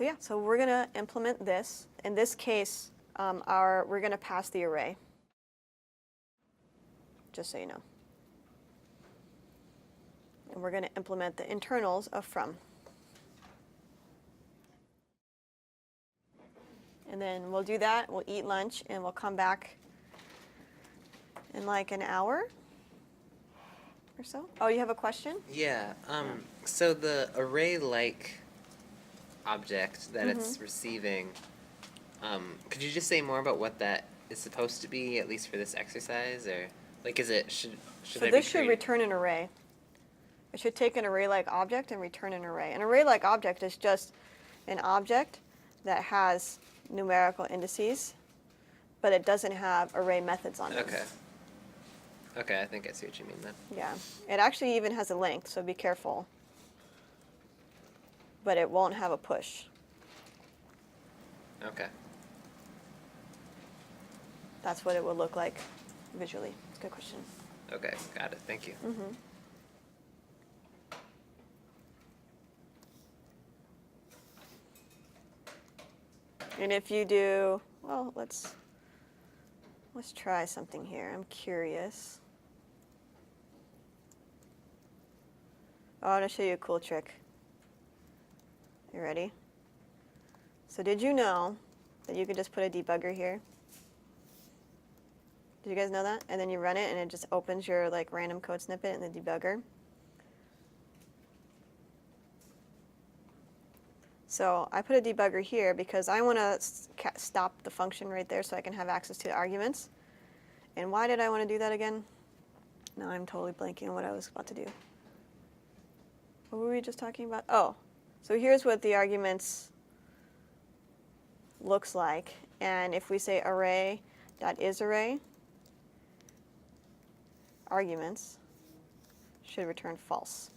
So yeah, so we're going to implement this. In this case, we're going to pass the array, just so you know. And we're going to implement the internals of from. And then we'll do that, we'll eat lunch, and we'll come back in like an hour or so. Oh, you have a question? Yeah. So the array-like object that it's receiving, could you just say more about what that is supposed to be, at least for this exercise, or like, should So I this be should return an array. It should take an array-like object and return an array. An array-like object is just an object that has numerical indices, but it doesn't have array methods on it. Okay. Okay, I think I see what you mean then. Yeah. It actually even has a length, so be careful. But it won't have a push. Okay. That's what it would look like visually. It's a good question. Okay, got it. Thank you. And if you do, well, let's try something here. I'm curious. Oh, I want to show you a cool trick. You ready? So did you know that you could just put a debugger here? Did you guys know that? And then you run it and it just opens your like random code snippet in the debugger. So I put a debugger here because I want to stop the function right there so I can have access to the arguments. And why did I want to do that again? Now I'm totally blanking on what I was about to do. What were we just talking about? Oh, so here's what the arguments looks like. And if we say array.isArray, arguments should return false.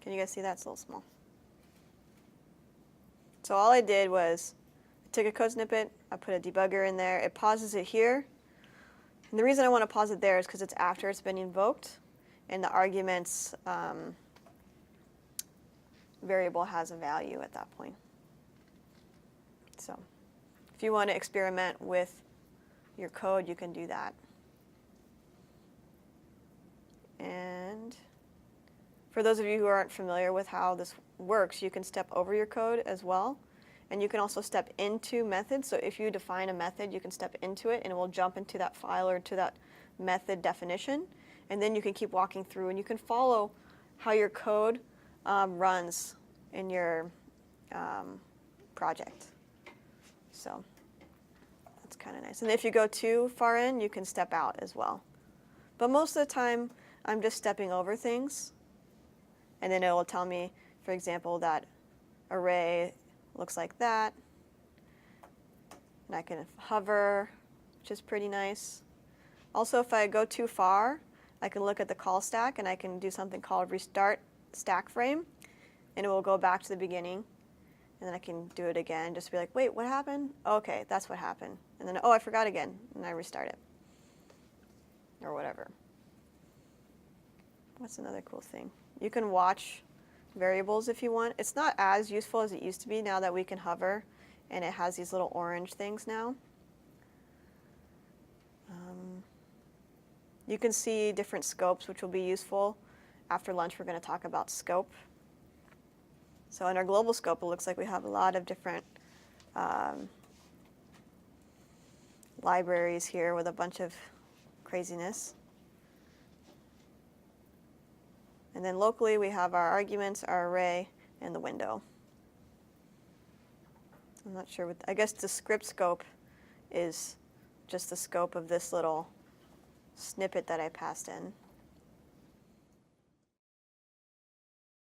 Can you guys see that? It's a little small. So all I did was I took a code snippet, I put a debugger in there, it pauses it here. And the reason I want to pause it there is because it's after it's been invoked, and the arguments variable has a value at that point. So if you want to experiment with your code, you can do that. And for those of you who aren't familiar with how this works, you can step over your code as well. And you can also step into methods. So if you define a method, you can step into it and it will jump into that file or to that method definition. And then you can keep walking through and you can follow how your code runs in your project. So that's kind of nice. And if you go too far in, you can step out as well. But most of the time, I'm just stepping over things. And then it will tell me, for example, that array looks like that. And I can hover, which is pretty nice. Also, if I go too far, I can look at the call stack and I can do something called restart stack frame. And it will go back to the beginning. And then I can do it again, just be like, wait, what happened? Okay, that's what happened. And then, oh, I forgot again. And I restart it. Or whatever. What's another cool thing? You can watch variables if you want. It's not as useful as it used to be now that we can hover and it has these little orange things now. You can see different scopes, which will be useful. After lunch, we're going to talk about scope. So in our global scope, it looks like we have a lot of different libraries here with a bunch of craziness. And then locally, we have our arguments, our array, and the window. I'm not sure what, I guess the script scope is just the scope of this little snippet that I passed in.